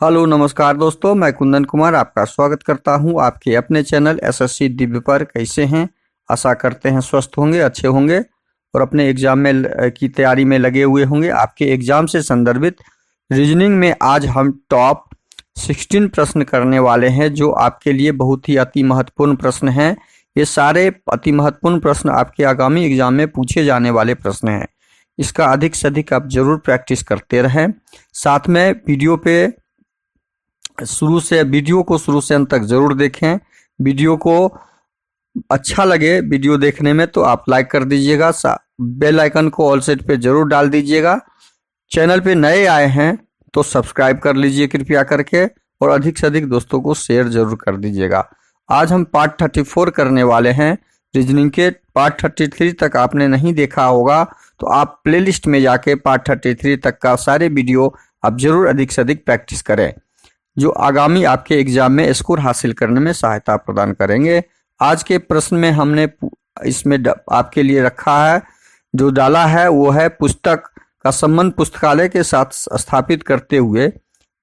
Hello नमस्कार दोस्तों, मैं कुंदन कुमार आपका स्वागत करता हूं आपके अपने चैनल एसएससी दिव्य पर। कैसे हैं? आशा करते हैं स्वस्थ होंगे, अच्छे होंगे और अपने एग्जाम में की तैयारी में लगे हुए होंगे। आपके एग्जाम से संदर्भित रीजनिंग में आज हम टॉप 16 प्रश्न करने वाले हैं, जो आपके लिए बहुत ही अति महत्वपूर्ण प्रश्न हैं। ये सारे अति महत्वपूर्ण प्रश्न आपके आगामी एग्जाम में पूछे जाने वाले प्रश्न हैं। इसका अधिक से अधिक आप जरूर प्रैक्टिस करते रहें। साथ में वीडियो को शुरू से अंत तक जरूर देखें। वीडियो को अच्छा लगे वीडियो देखने में तो आप लाइक कर दीजिएगा। बेल आइकन को ऑल सेट पे जरूर डाल दीजिएगा। चैनल पे नए आए हैं तो सब्सक्राइब कर लीजिए कृपया करके, और अधिक से अधिक दोस्तों को शेयर जरूर कर दीजिएगा। आज हम पार्ट 34 करने वाले हैं रीजनिंग के। पार्ट 33 तक आपने नहीं देखा होगा तो आप प्लेलिस्ट में जाके पार्ट 33 तक का सारे वीडियो आप जरूर अधिक से अधिक प्रैक्टिस करें, जो आगामी आपके एग्जाम में स्कोर हासिल करने में सहायता प्रदान करेंगे। आज के प्रश्न में हमने इसमें आपके लिए रखा है, जो डाला है वो है पुस्तक का संबंध पुस्तकालय के साथ स्थापित करते हुए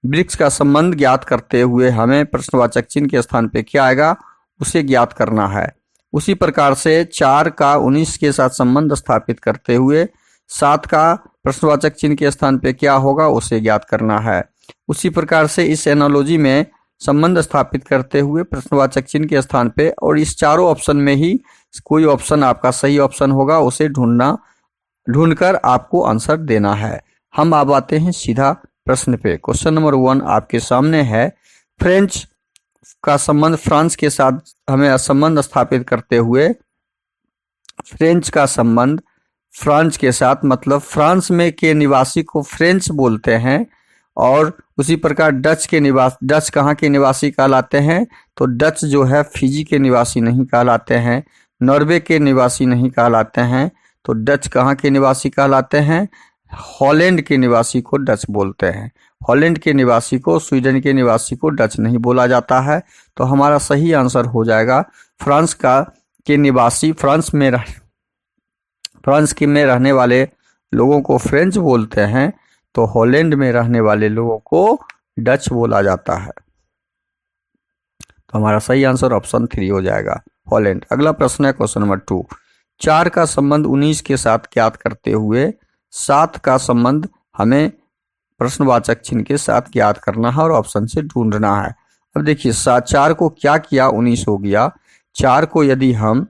वृक्ष का संबंध ज्ञात करते हुए हमें प्रश्नवाचक चिन्ह के स्थान पे क्या आएगा उसे ज्ञात करना है। उसी प्रकार से 4 का 19 के साथ संबंध स्थापित करते हुए 7 का प्रश्नवाचक चिन्ह के स्थान पे क्या होगा उसे ज्ञात करना है। उसी प्रकार से इस एनालॉजी में संबंध स्थापित करते हुए प्रश्नवाचक चिन्ह के स्थान पे, और इस चारों ऑप्शन में ही कोई ऑप्शन आपका सही ऑप्शन होगा उसे ढूंढकर आपको आंसर देना है। हम अब आते हैं सीधा प्रश्न पे। क्वेश्चन नंबर 1 आपके सामने है। फ्रेंच का संबंध फ्रांस के साथ हमें संबंध स्थापित करते हुए फ्रेंच का संबंध फ्रांस के साथ, मतलब फ्रांस में के निवासी को फ्रेंच बोलते हैं। और उसी प्रकार डच कहाँ के निवासी कहलाते हैं? तो डच जो है फिजी के निवासी नहीं कहलाते हैं, नॉर्वे के निवासी नहीं कहलाते हैं। तो डच कहाँ के निवासी कहलाते हैं? हॉलैंड के निवासी को डच बोलते हैं। हॉलैंड के निवासी को, स्वीडन के निवासी को डच नहीं बोला जाता है। तो हमारा सही आंसर हो जाएगा फ्रांस के निवासी, फ्रांस में रहने वाले लोगों को फ्रेंच बोलते हैं, तो हॉलैंड में रहने वाले लोगों को डच बोला जाता है। तो हमारा सही आंसर ऑप्शन 3 हो जाएगा, हॉलैंड। अगला प्रश्न है क्वेश्चन नंबर 2। 4 का संबंध 19 के साथ ज्ञात करते हुए 7 का संबंध हमें प्रश्नवाचक चिन्ह के साथ ज्ञात करना है और ऑप्शन से ढूंढना है। अब देखिए 4 को क्या किया, 19 हो गया। 4 को यदि हम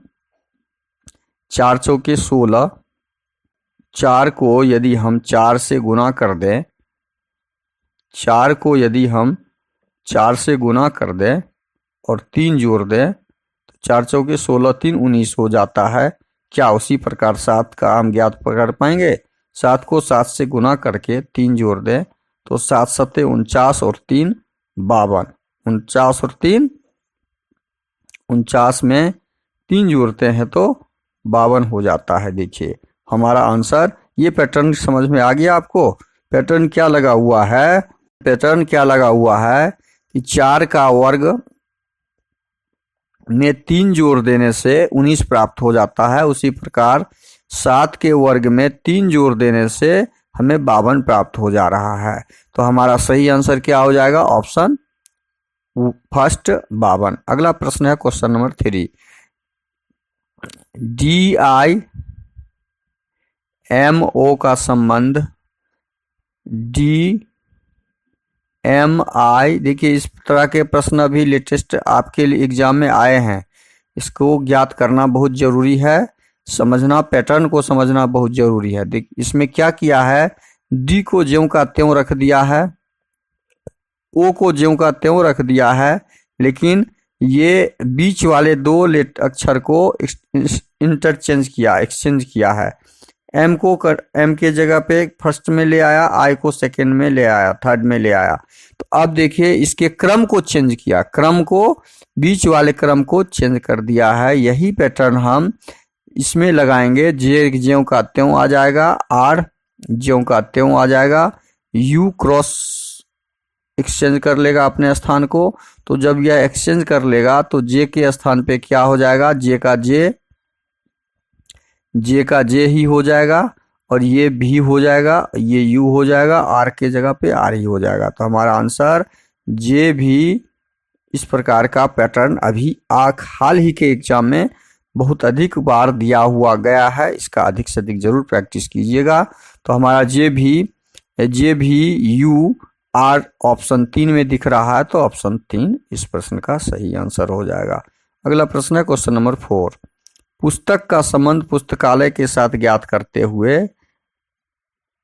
4 चौके 16, 4 को यदि हम 4 से गुना कर दें, 4 को यदि हम 4 से गुना कर दें और 3 जोड़ दें तो 4 चौके 16, 3 19 हो जाता है। क्या उसी प्रकार 7 का हम ज्ञात कर पाएंगे? 7 को 7 से गुना करके 3 जोड़ दें तो 7 सत्ते 49 और 3 52। 49 और 3 49 में 3 जोड़ते हैं तो 52 हो जाता है। देखिए हमारा आंसर, ये पैटर्न समझ में आ गया आपको? पैटर्न क्या लगा हुआ है? पैटर्न क्या लगा हुआ है कि 4 का वर्ग में 3 जोड़ देने से 19 प्राप्त हो जाता है। उसी प्रकार 7 के वर्ग में 3 जोड़ देने से हमें 52 प्राप्त हो जा रहा है। तो हमारा सही आंसर क्या हो जाएगा? Option first 52। अगला प्रश्न है क्वेश्चन नंबर 3। DIMO का संबंध DMI, देखिए इस तरह के प्रश्न अभी लेटेस्ट आपके लिए एग्जाम में आए हैं। इसको ज्ञात करना बहुत जरूरी है, समझना, पैटर्न को समझना बहुत जरूरी है। देख इसमें क्या किया है, डी को ज्यों का त्यों रख दिया है, ओ को ज्यों का त्यों रख दिया है, लेकिन ये बीच वाले 2 अक्षर को एक्सचेंज किया है। एम के जगह पे फर्स्ट में ले आया, आई को सेकंड में ले आया, थर्ड में ले आया। तो अब देखिए इसके क्रम को चेंज किया, क्रम को, बीच वाले क्रम को चेंज कर दिया है। यही पैटर्न हम इसमें लगाएंगे। जे ज्यों का त्यों आ जाएगा, आर ज्यों का त्यों आ जाएगा, यू क्रॉस एक्सचेंज कर लेगा अपने स्थान को। तो जब यह एक्सचेंज कर लेगा तो जे के स्थान पे क्या हो जाएगा? जे का जे ही हो जाएगा, और ये भी हो जाएगा, ये यू हो जाएगा, आर के जगह पे आर ही हो जाएगा। तो हमारा आंसर जे भी इस प्रकार का पैटर्न अभी हाल ही के एग्जाम में बहुत अधिक बार दिया हुआ गया है, इसका अधिक से अधिक जरूर प्रैक्टिस कीजिएगा। तो हमारा जे भी यू आर ऑप्शन 3 में दिख रहा है, तो ऑप्शन 3 इस प्रश्न का सही आंसर हो जाएगा। अगला प्रश्न है क्वेश्चन नंबर 4। पुस्तक का संबंध पुस्तकालय के साथ ज्ञात करते हुए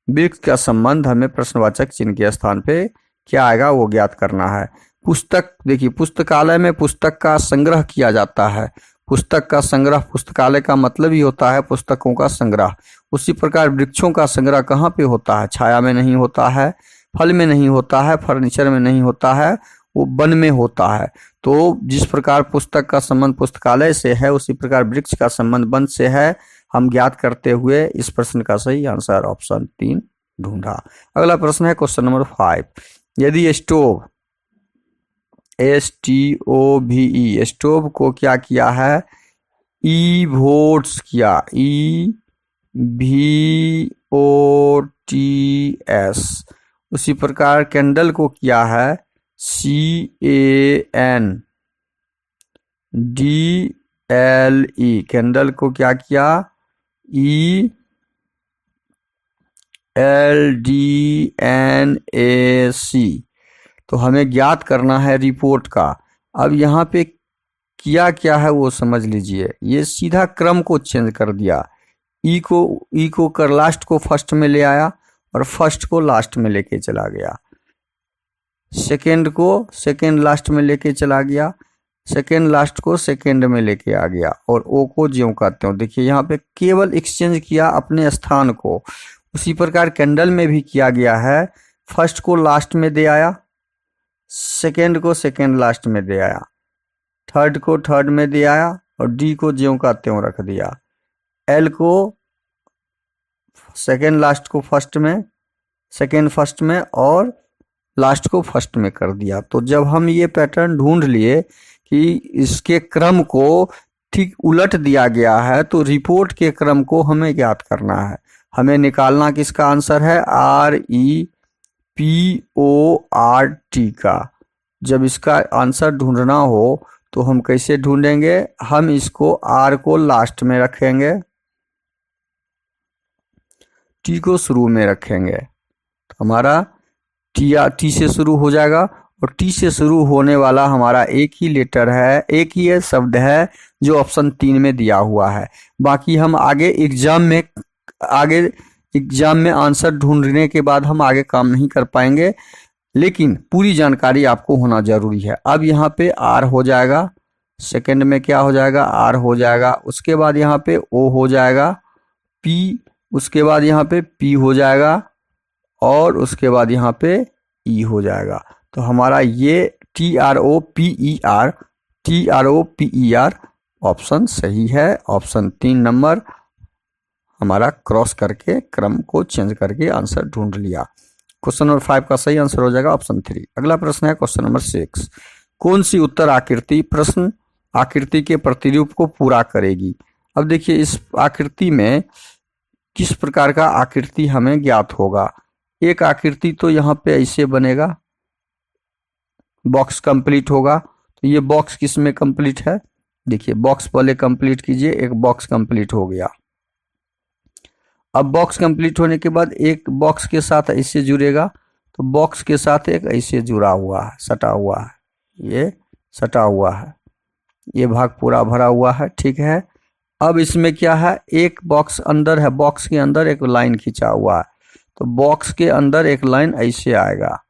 वृक्ष का संबंध हमें प्रश्नवाचक चिन्ह के स्थान पे क्या आएगा वो ज्ञात करना है। पुस्तक, देखिए पुस्तकालय में पुस्तक का संग्रह किया जाता है। पुस्तक का संग्रह, पुस्तकालय का मतलब ही होता है पुस्तकों का संग्रह। उसी प्रकार वृक्षों का संग्रह कहाँ पे होता है? छाया में नहीं होता है, फल में नहीं होता है, फर्नीचर में नहीं होता है, वो वन में होता है। तो जिस प्रकार पुस्तक का संबंध पुस्तकालय से है, उसी प्रकार वृक्ष का संबंध वन से है। हम ज्ञात करते हुए इस प्रश्न का सही आंसर ऑप्शन 3 ढूंढा। अगला प्रश्न है क्वेश्चन नंबर 5। यदि स्टोव, STOVE, स्टोव को क्या किया है? EVOTS किया, EVOTS। उसी प्रकार कैंडल को किया है CANDLE, कैंडल को क्या किया? ELDNAC। तो हमें ज्ञात करना है रिपोर्ट का। अब यहाँ पे किया क्या है वो समझ लीजिए। ये सीधा क्रम को चेंज कर दिया। ई को कर लास्ट को फर्स्ट में ले आया और फर्स्ट को लास्ट में लेके चला गया। सेकेंड को सेकेंड लास्ट में लेके चला गया, सेकेंड लास्ट को सेकेंड में लेके आ गया, और ओ को ज्यों कहते हो। देखिए यहाँ पे केवल एक्सचेंज किया अपने स्थान को। उसी प्रकार कैंडल में भी किया गया है। फर्स्ट को लास्ट में दे आया, सेकेंड को सेकेंड लास्ट में दे आया, थर्ड को थर्ड में दे आया, और डी को ज्यों का त्यों रख दिया। एल को सेकेंड लास्ट को फर्स्ट में, सेकेंड फर्स्ट में, और लास्ट को फर्स्ट में कर दिया। तो जब हम ये पैटर्न ढूंढ लिए कि इसके क्रम को ठीक उलट दिया गया है, तो रिपोर्ट के क्रम को हमें ज्ञात करना है। हमें निकालना किसका आंसर है? REPORT का। जब इसका आंसर ढूंढना हो तो हम कैसे ढूंढेंगे? हम इसको R को लास्ट में रखेंगे, T को शुरू में रखेंगे, तो हमारा T से शुरू हो जाएगा। और T से शुरू होने वाला हमारा एक ही लेटर है, एक ही शब्द है जो ऑप्शन 3 में दिया हुआ है। बाकी हम आगे एग्जाम में आंसर ढूंढने के बाद हम आगे काम नहीं कर पाएंगे, लेकिन पूरी जानकारी आपको होना जरूरी है। अब यहाँ पे R हो जाएगा, सेकंड में क्या हो जाएगा? R हो जाएगा। उसके बाद यहाँ पे O हो जाएगा, P, उसके बाद यहाँ पे P हो जाएगा, और उसके बाद यहाँ पे E हो जाएगा। तो हमारा ये TROPER ऑप्शन सही है। ऑप्शन 3 नंबर हमारा क्रॉस करके क्रम को चेंज करके आंसर ढूंढ लिया। क्वेश्चन नंबर 5 का सही आंसर हो जाएगा ऑप्शन 3। अगला प्रश्न है क्वेश्चन नंबर 6। कौन सी उत्तर आकृति प्रश्न आकृति के प्रतिरूप को पूरा करेगी? अब देखिए इस आकृति में किस प्रकार का आकृति हमें ज्ञात होगा। एक आकृति तो यहाँ पे ऐसे बनेगा, बॉक्स कंप्लीट होगा। तो ये बॉक्स किस में कंप्लीट है? देखिए बॉक्स पहले कंप्लीट कीजिए, एक बॉक्स कंप्लीट हो गया। अब बॉक्स कंप्लीट होने के बाद एक बॉक्स के साथ ऐसे जुड़ेगा, तो बॉक्स के साथ एक ऐसे जुड़ा हुआ है, सटा हुआ है, ये सटा हुआ है, ये भाग पूरा भरा हुआ है, ठीक है। अब इसमें क्या है? एक बॉक्स अंदर है, बॉक्स के अंदर एक लाइन खींचा हुआ है, तो बॉक्स के अंदर एक लाइन ऐसे आएगा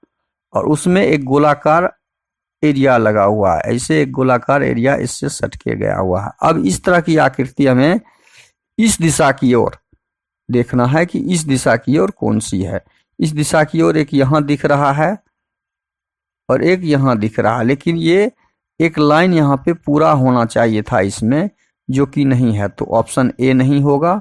और उसमें एक गोलाकार एरिया लगा हुआ है, ऐसे एक गोलाकार एरिया इससे सट के गया हुआ है। अब इस तरह की आकृति हमें इस दिशा की ओर देखना है कि इस दिशा की ओर कौन सी है। इस दिशा की ओर एक यहाँ दिख रहा है और एक यहाँ दिख रहा है, लेकिन ये एक लाइन यहाँ पे पूरा होना चाहिए था इसमें, जो कि नहीं है। तो ऑप्शन ए नहीं होगा।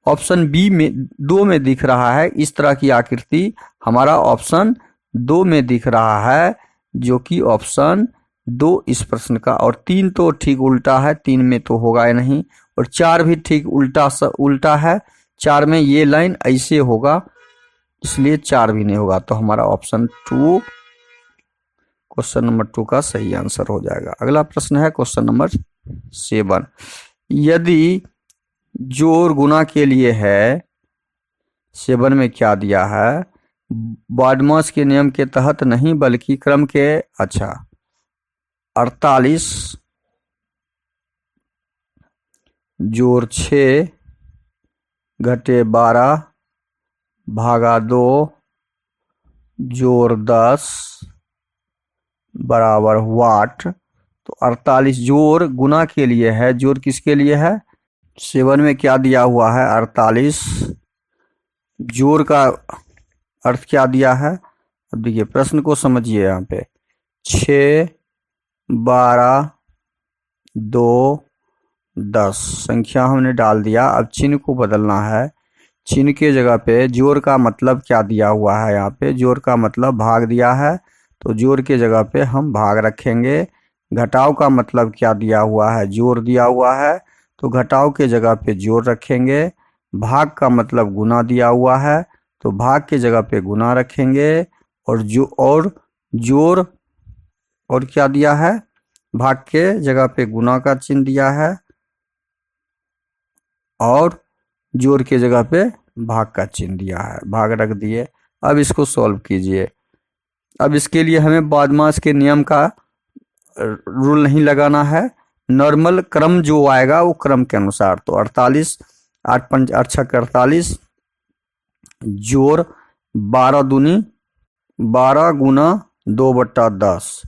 ऑप्शन बी में 2 में दिख रहा है इस तरह की आकृति, हमारा ऑप्शन 2 में दिख रहा है, जो कि ऑप्शन 2 इस प्रश्न का। और 3 तो ठीक उल्टा है, 3 में तो होगा ही नहीं, और 4 भी ठीक उल्टा है, 4 में ये लाइन ऐसे होगा, इसलिए 4 भी नहीं होगा। तो हमारा ऑप्शन 2, क्वेश्चन नंबर 2 का सही आंसर हो जाएगा। अगला प्रश्न है क्वेश्चन नंबर 7। यदि जोड़ गुना के लिए है, 7 में क्या दिया है, बॉडमास के नियम के तहत नहीं बल्कि क्रम के, अच्छा 48 जोड़ 6 घटे 12 भागा 2 जोड़ 10 बराबर वाट। तो 48 जोड़ गुना के लिए है, जोड़ किसके लिए है, 7 में क्या दिया हुआ है 48, जोड़ का अर्थ क्या दिया है। अब देखिए प्रश्न को समझिए, यहाँ पे 6 12 2 10 संख्या हमने डाल दिया। अब चिन्ह को बदलना है, चिन्ह के जगह पे जोड़ का मतलब क्या दिया हुआ है, यहाँ पे जोड़ का मतलब भाग दिया है, तो जोड़ के जगह पे हम भाग रखेंगे। घटाव का मतलब क्या दिया हुआ है, जोड़ दिया हुआ है, तो घटाव के जगह पे जोड़ रखेंगे। भाग का मतलब गुना दिया हुआ है, तो भाग के जगह पे गुना रखेंगे। और जोड़ और क्या दिया है, भाग के जगह पे गुना का चिन्ह दिया है और जोड़ के जगह पे भाग का चिन्ह दिया है, भाग रख दिए। अब इसको सॉल्व कीजिए। अब इसके लिए हमें बॉडमास के नियम का रूल नहीं लगाना है, नॉर्मल क्रम जो आएगा वो क्रम के अनुसार। तो 48 8 5 8 6 48 जोड़ 12 दूनी 12 गुना 2/10,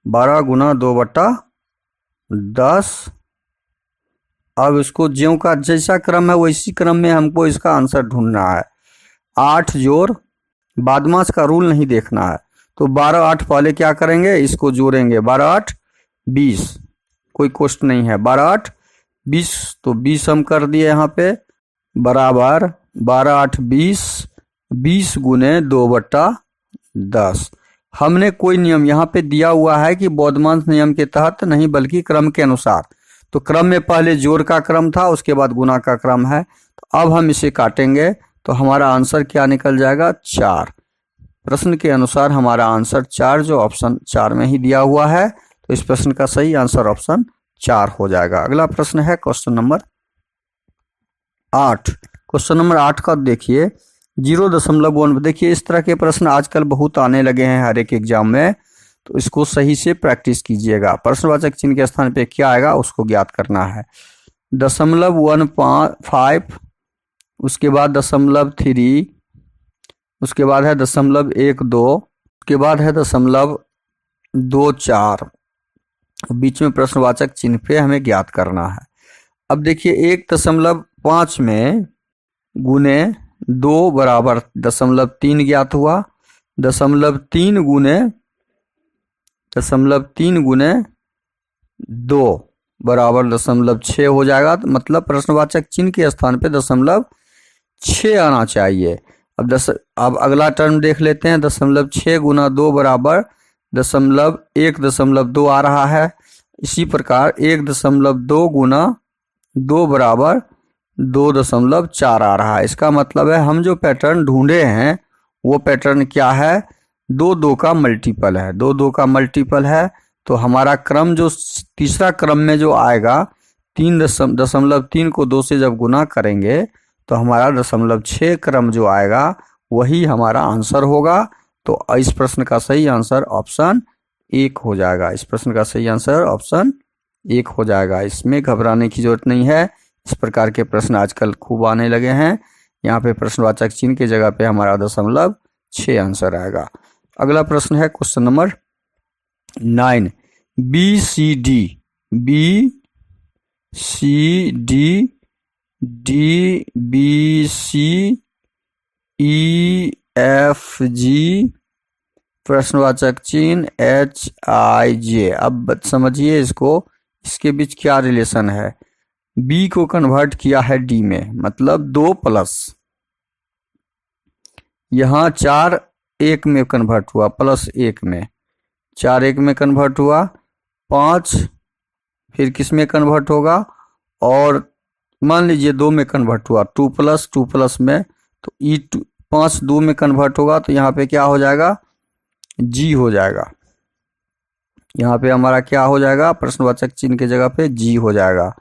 12 गुना 2/10। अब इसको ज्यों का जैसा क्रम है वैसी क्रम में हमको इसका आंसर ढूंढना है। 8 जोड़, बॉडमास का रूल नहीं देखना है, तो 12 8 पहले क्या करेंगे, इसको जोड़ेंगे, 12 8 20, कोई क्वेश्चन नहीं है, 12 8 20, तो 20 हम कर दिए यहाँ पे, बराबर 12 8 20, 20 गुने 2/10। हमने कोई नियम यहाँ पे दिया हुआ है कि बॉडमास नियम के तहत नहीं बल्कि क्रम के अनुसार, तो क्रम में पहले जोड़ का क्रम था, उसके बाद गुना का क्रम है। तो अब हम इसे काटेंगे तो हमारा आंसर क्या निकल जाएगा, 4। प्रश्न के अनुसार हमारा आंसर 4, जो ऑप्शन 4 में ही दिया हुआ है, तो इस प्रश्न का सही आंसर ऑप्शन 4 हो जाएगा। अगला प्रश्न है क्वेश्चन नंबर 8। क्वेश्चन नंबर 8 का देखिए 0.1। देखिए इस तरह के प्रश्न आजकल बहुत आने लगे हैं हर एक एग्जाम में, तो इसको सही से प्रैक्टिस कीजिएगा। प्रश्नवाचक चिन्ह के स्थान पे क्या आएगा उसको ज्ञात करना है। 0.15, उसके बाद 0.3, उसके बाद है 0.12, उसके बाद है 0.24, बीच में प्रश्नवाचक चिन्ह पे हमें ज्ञात करना है। अब देखिए 1.5 में गुने 2 बराबर 0.3 ज्ञात हुआ, 0.3 गुने 2 बराबर 0.6 हो जाएगा। तो मतलब प्रश्नवाचक चिन्ह के स्थान पे 0.6 आना चाहिए। अब अगला टर्म देख लेते हैं, 0.6 गुना 2 बराबर 1.2 आ रहा है। इसी प्रकार 1.2 गुना 2 बराबर 2.4 आ रहा है। इसका मतलब है हम जो पैटर्न ढूंढे हैं वो पैटर्न क्या है, 2 का मल्टीपल है, 2 का मल्टीपल है। तो हमारा क्रम जो तीसरा क्रम में जो आएगा 3.3 को 2 से जब गुना करेंगे तो हमारा 0.6 क्रम जो आएगा वही हमारा आंसर होगा। तो इस प्रश्न का सही आंसर ऑप्शन 1 हो जाएगा। इस प्रश्न का सही आंसर ऑप्शन 1 हो जाएगा। इसमें घबराने की जरूरत नहीं है, इस प्रकार के प्रश्न आजकल खूब आने लगे हैं। यहाँ पे प्रश्नवाचक चिन्ह की जगह पे हमारा 0.6 आंसर आएगा। अगला प्रश्न है question number 9। BCD DBC EFG प्रश्नवाचक चिन्ह HIJ। अब समझिए इसको, इसके बीच क्या रिलेशन है। B को कन्वर्ट किया है D में, मतलब 2 प्लस, यहाँ 4 1 में कन्वर्ट हुआ, प्लस 1 में, 4 1 में कन्वर्ट हुआ, 5 फिर किस में कन्वर्ट होगा, और मान लीजिए 2 में कन्वर्ट हुआ, 2 प्लस में, तो ई 5 2 में कन्वर्ट होगा तो यहाँ पे क्या हो जाएगा, जी हो जाएगा। यहाँ पे हमारा क्या हो जाएगा, प्रश्नवाचक चिन्ह की जगह पे जी हो जाएगा,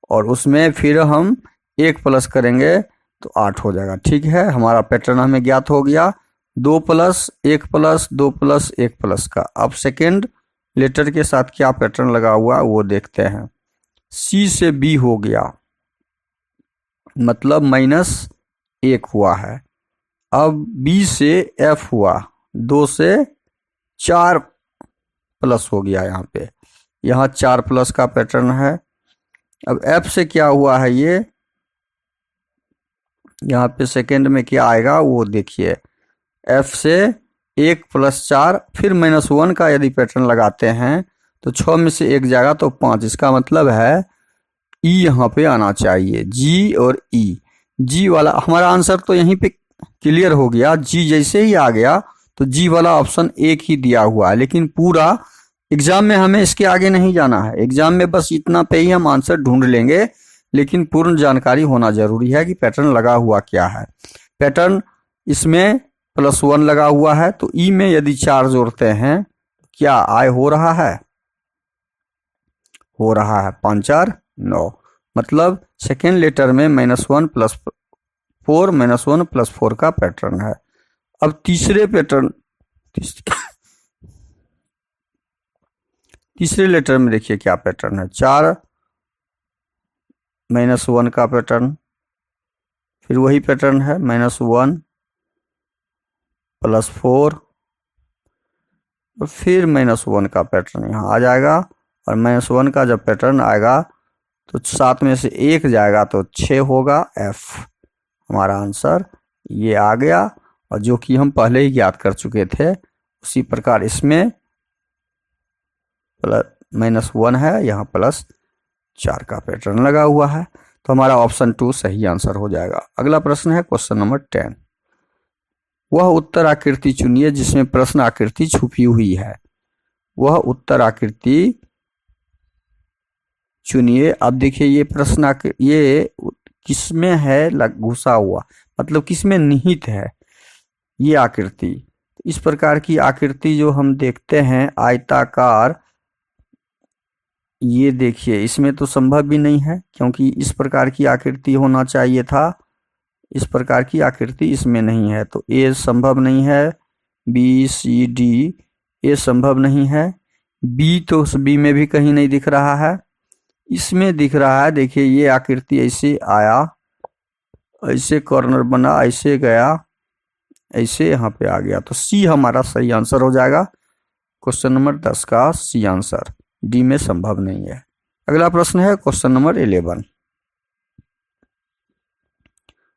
और उसमें फिर हम 1 प्लस करेंगे तो 8 हो जाएगा। ठीक है, हमारा पैटर्न हमें ज्ञात हो गया, 2 प्लस 1 प्लस 2 प्लस 1 प्लस का। अब सेकेंड लेटर के साथ क्या पैटर्न लगा हुआ है वो देखते हैं। सी से बी हो गया, मतलब -1 हुआ है। अब बी से एफ हुआ, 2 से 4 प्लस हो गया, यहाँ पे यहाँ 4 प्लस का पैटर्न है। अब एफ से क्या हुआ है, ये यहाँ पे सेकेंड में क्या आएगा वो देखिए, एफ से 1 प्लस 4 फिर -1 का यदि पैटर्न लगाते हैं तो 6 में से 1 जाएगा तो 5। इसका मतलब है ई यहाँ पे आना चाहिए, जी और ई। जी वाला हमारा आंसर तो यहीं पे क्लियर हो गया, जी जैसे ही आ गया तो जी वाला ऑप्शन एक ही दिया हुआ है, लेकिन पूरा एग्जाम में हमें इसके आगे नहीं जाना है। एग्जाम में बस इतना पे ही हम आंसर ढूंढ लेंगे, लेकिन पूर्ण जानकारी होना जरूरी है कि पैटर्न लगा हुआ क्या है। पैटर्न इसमें +1 लगा हुआ है, तो ई में यदि 4 जोड़ते हैं क्या आय हो रहा है, हो रहा है 5 4 9, मतलब सेकेंड लेटर में -1 + 4 -1 + 4 का पैटर्न है। अब तीसरे पैटर्न तीसरे लेटर में देखिए क्या पैटर्न है, 4 -1 का पैटर्न, फिर वही पैटर्न है -1 + 4 और फिर -1 का पैटर्न यहाँ आ जाएगा, और -1 का जब पैटर्न आएगा तो 7 में से 1 जाएगा तो 6 होगा। एफ हमारा आंसर ये आ गया, और जो कि हम पहले ही याद कर चुके थे उसी प्रकार इसमें -1 है, यहाँ +4 का पैटर्न लगा हुआ है, तो हमारा ऑप्शन 2 सही आंसर हो जाएगा। अगला प्रश्न है क्वेश्चन नंबर 10। वह उत्तर आकृति चुनिए जिसमें प्रश्न आकृति छुपी हुई है। वह उत्तर आकृति चुनिए। अब देखिए ये प्रश्न ये किसमें है घुसा हुआ, मतलब किसमें निहित है ये आकृति। इस प्रकार की आकृति जो हम देखते हैं आयताकार, ये देखिए इसमें तो संभव भी नहीं है, क्योंकि इस प्रकार की आकृति होना चाहिए था, इस प्रकार की आकृति इसमें नहीं है, तो ए संभव नहीं है, बी सी डी ए संभव नहीं है, बी तो बी में भी कहीं नहीं दिख रहा है, इसमें दिख रहा है। देखिए ये आकृति ऐसे आया, ऐसे कॉर्नर बना, ऐसे गया, ऐसे यहाँ पे आ गया, तो सी हमारा सही आंसर हो जाएगा। क्वेश्चन नंबर 10 का सी आंसर, डी में संभव नहीं है। अगला प्रश्न है क्वेश्चन नंबर 11।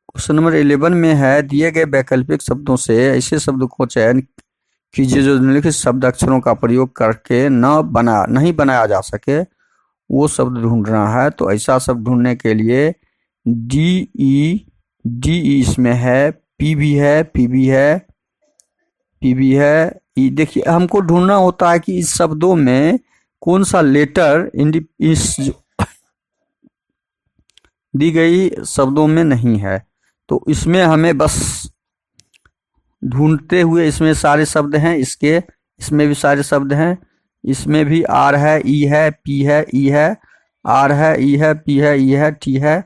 क्वेश्चन नंबर 11 में है, दिए गए वैकल्पिक शब्दों से ऐसे शब्द को चयन कीजिए जो निम्नलिखित शब्द अक्षरों का प्रयोग करके नहीं बनाया जा सके, वो शब्द ढूंढना है। तो ऐसा शब्द ढूंढने के लिए डी ई इसमें है, पी भी है, पी भी है, पी भी है, ई। देखिए हमको ढूंढना होता है कि इस शब्दों में कौन सा लेटर इस दी गई शब्दों में नहीं है, तो इसमें हमें बस ढूंढते हुए, इसमें सारे शब्द हैं, इसमें भी सारे शब्द हैं, इसमें भी आर है, ई है, पी है, ई है, आर है, ई है, पी है, ई है, टी है,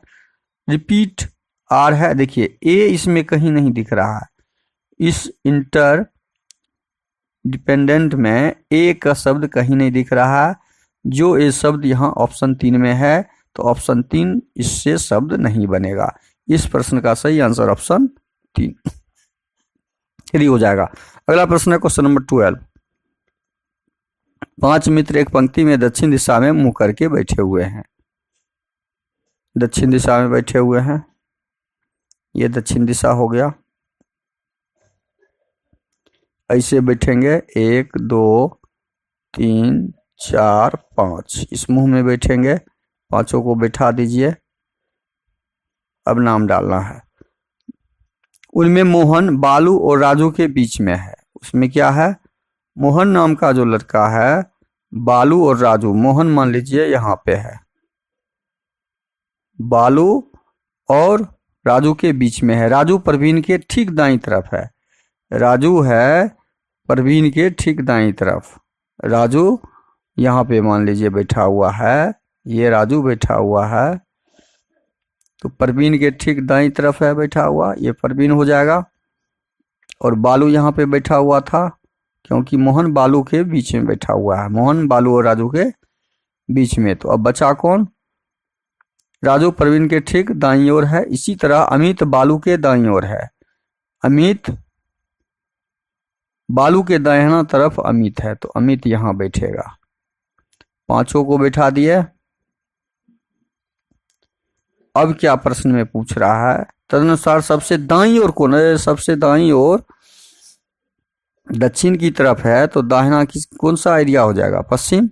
रिपीट आर है। देखिए ए इसमें कहीं नहीं दिख रहा है, इस इंटर डिपेंडेंट में ए का शब्द कहीं नहीं दिख रहा है, जो ए शब्द यहाँ ऑप्शन 3 में है, तो ऑप्शन 3 इससे शब्द नहीं बनेगा। इस प्रश्न का सही आंसर ऑप्शन 3 हो जाएगा। अगला प्रश्न है क्वेश्चन नंबर 12। 5 मित्र एक पंक्ति में दक्षिण दिशा में मुंह करके बैठे हुए हैं। दक्षिण दिशा में बैठे हुए हैं, ये दक्षिण दिशा हो गया। ऐसे बैठेंगे 1 2 3 4 5, इस मुंह में बैठेंगे, पांचों को बैठा दीजिए। अब नाम डालना है। उनमें मोहन बालू और राजू के बीच में है। उसमें क्या है, मोहन नाम का जो लड़का है, बालू और राजू, मोहन मान लीजिए यहाँ पे है, बालू और राजू के बीच में है। राजू प्रवीण के ठीक दाईं तरफ है। राजू है प्रवीण के ठीक दाईं तरफ। राजू यहाँ पे मान लीजिए बैठा हुआ है, ये राजू बैठा हुआ है, तो प्रवीण के ठीक दाईं तरफ है बैठा हुआ, ये प्रवीण हो जाएगा। और बालू यहाँ पे बैठा हुआ था, क्योंकि मोहन बालू के बीच में बैठा हुआ है, मोहन बालू और राजू के बीच में। तो अब बचा कौन? राजू प्रवीण के ठीक दाईं ओर है। इसी तरह अमित बालू के दाईं ओर है। अमित बालू के दाहिना तरफ अमित है, तो अमित यहां बैठेगा। पांचों को बैठा दिए। अब क्या प्रश्न में पूछ रहा है? तदनुसार सबसे दाईं ओर कौन है? सबसे दाईं ओर दक्षिण की तरफ है, तो दाहिना कौन सा एरिया हो जाएगा? पश्चिम।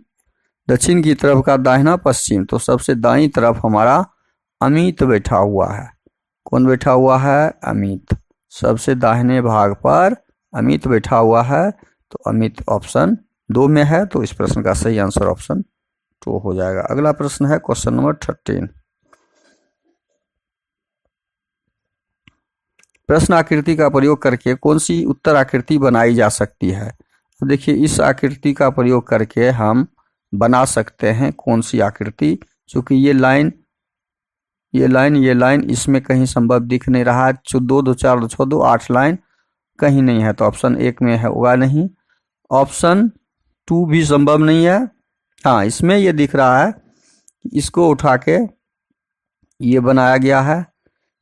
दक्षिण की तरफ का दाहिना पश्चिम, तो सबसे दाईं तरफ हमारा अमित बैठा हुआ है। कौन बैठा हुआ है? अमित। सबसे दाहिने भाग पर अमित बैठा हुआ है, तो अमित ऑप्शन 2 में है, तो इस प्रश्न का सही आंसर ऑप्शन 2 हो जाएगा। अगला प्रश्न है क्वेश्चन नंबर 13। प्रश्न आकृति का प्रयोग करके कौन सी उत्तर आकृति बनाई जा सकती है? तो देखिए, इस आकृति का प्रयोग करके हम बना सकते हैं कौन सी आकृति, चूंकि ये लाइन इसमें कहीं संभव दिख नहीं रहा है। 2 2 4 2 6 2 8 लाइन कहीं नहीं है, तो ऑप्शन 1 में है, होगा नहीं। ऑप्शन 2 भी संभव नहीं है। हाँ, इसमें ये दिख रहा है, इसको उठा के ये बनाया गया है,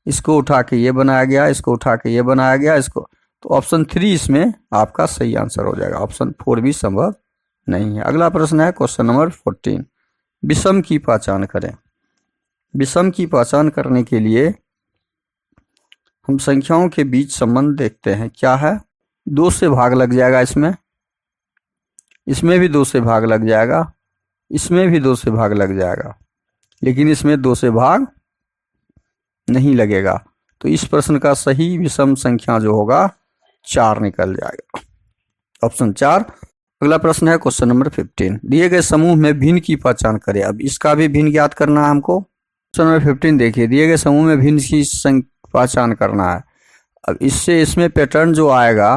इसको उठा के ये बनाया गया, इसको उठा के ये बनाया गया, इसको, तो ऑप्शन 3 इसमें आपका सही आंसर हो जाएगा। ऑप्शन 4 भी संभव नहीं है। अगला प्रश्न है क्वेश्चन नंबर 14। विषम की पहचान करें। विषम की पहचान करने के लिए हम संख्याओं के बीच संबंध देखते हैं। क्या है? 2 से भाग लग जाएगा, इसमें भी 2 से भाग लग जाएगा, इसमें भी 2 से भाग लग जाएगा, लेकिन इसमें 2 से भाग नहीं लगेगा। तो इस प्रश्न का सही विषम संख्या जो होगा 4 निकल जाएगा, ऑप्शन 4। अगला प्रश्न है क्वेश्चन नंबर 15। दिए गए समूह में भिन्न की पहचान करें। अब इसका भी भिन्न ज्ञात करना है हमको। क्वेश्चन नंबर 15 देखिए, दिए गए समूह में भिन्न की पहचान करना है। अब इसमें पैटर्न जो आएगा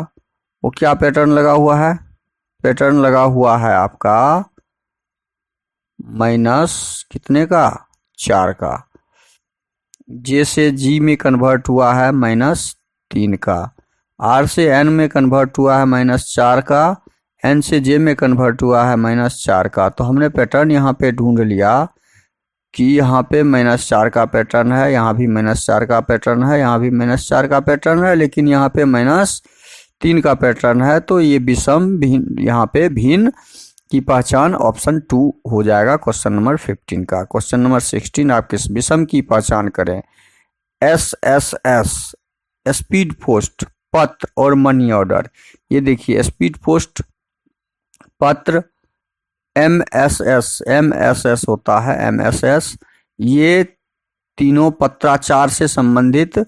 वो क्या पैटर्न लगा हुआ है? पैटर्न लगा हुआ है आपका माइनस कितने का? 4 का। जे से जी में कन्वर्ट हुआ है -3 का। आर से एन में कन्वर्ट हुआ है -4 का। एन से जे में कन्वर्ट हुआ है -4 का। तो हमने पैटर्न यहाँ पे ढूंढ लिया कि यहाँ पे -4 का पैटर्न है, यहाँ भी -4 का पैटर्न है, यहाँ भी -4 का पैटर्न है, लेकिन यहाँ पे -3 का पैटर्न है। तो ये विषम भिन्न, यहाँ पे भिन्न की पहचान ऑप्शन 2 हो जाएगा क्वेश्चन नंबर 15 का। क्वेश्चन नंबर 16 आपके विषम की पहचान करें। SSS स्पीड पोस्ट, पत्र और मनी ऑर्डर। ये देखिए, स्पीड पोस्ट, पत्र, MSS होता है, MSS। ये तीनों पत्राचार से संबंधित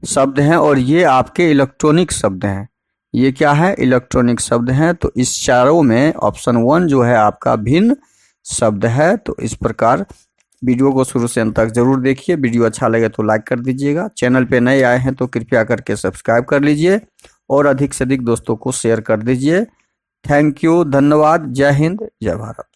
शब्द हैं और ये आपके इलेक्ट्रॉनिक शब्द हैं। ये क्या है? इलेक्ट्रॉनिक शब्द हैं। तो इस चारों में ऑप्शन 1 जो है आपका भिन्न शब्द है। तो इस प्रकार वीडियो को शुरू से अंत तक जरूर देखिए। वीडियो अच्छा लगे तो लाइक कर दीजिएगा। चैनल पे नए आए हैं तो कृपया करके सब्सक्राइब कर लीजिए और अधिक से अधिक दोस्तों को शेयर कर दीजिए। थैंक यू, धन्यवाद। जय हिंद, जय भारत।